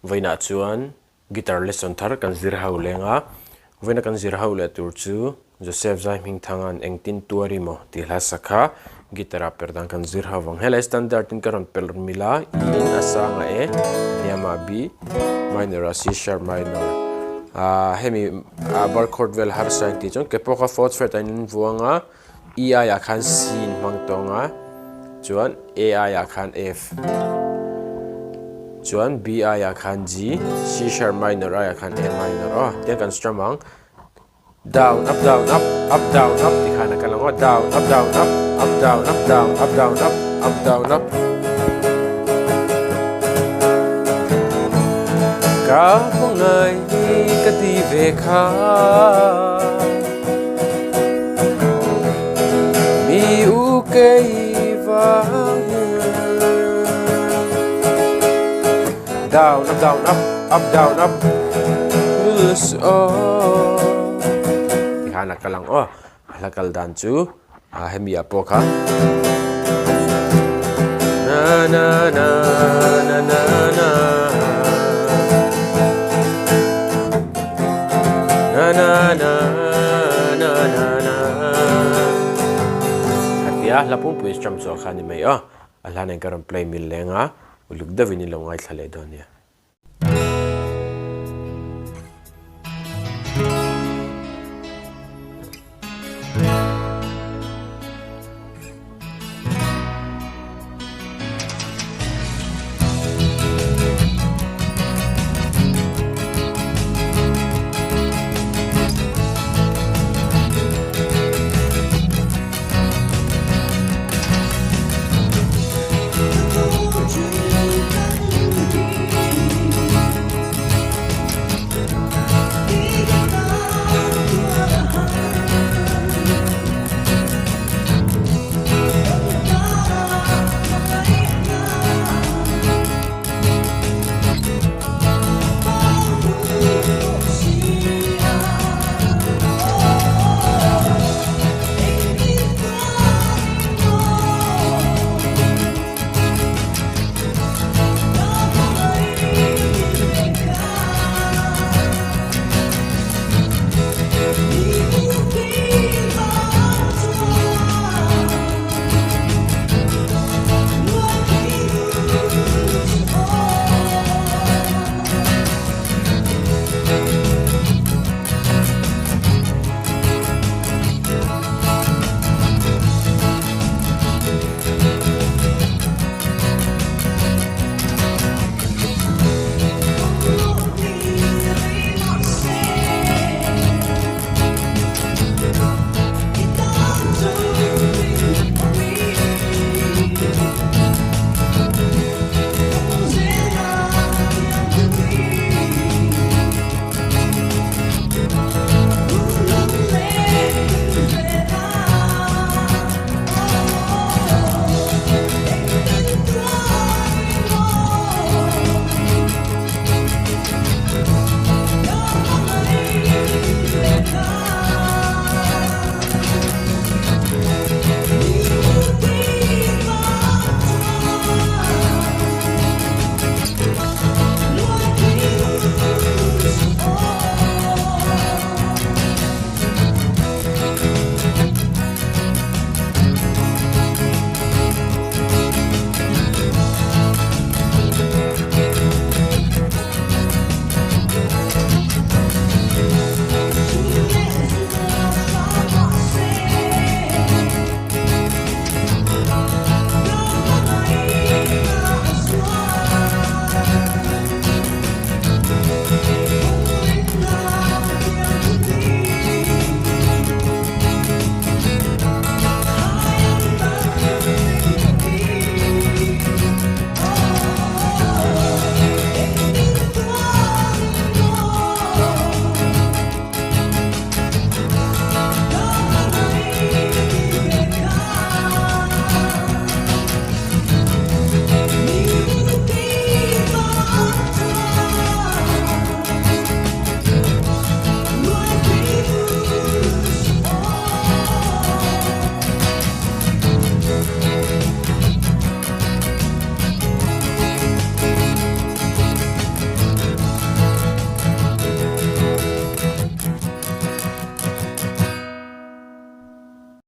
Vaina chuan guitar lesson thar kan zir ho lenga vaina kan zir ho le tur chu Joseph Zaihmingthanga Engtin tuari mo tila sakha gitara perdan kan zir ho wang hela standard in karon pel mila in asanga e niama b minor a c sharp minor hemi bar chord vel har sang ti chon kepoka fourth fret in vuanga e a ya khan c mang tonga chuan a ya khan f chuan B I ya khan G, C sharp minor ya khan A minor. Oh, dia kan strum down up down up up down up di khana kan lang down up down up up down up down up down up up down up. Cả một ngày cái đi về khá mi u cây vàng down up down up up down up thì hai nát kalang là kal dan chu hemi apoka na na na na na na na na na na na na hatia lapung puis strum so khani mai ala nang karon play mil lenga uluk da vinilong ai thale donia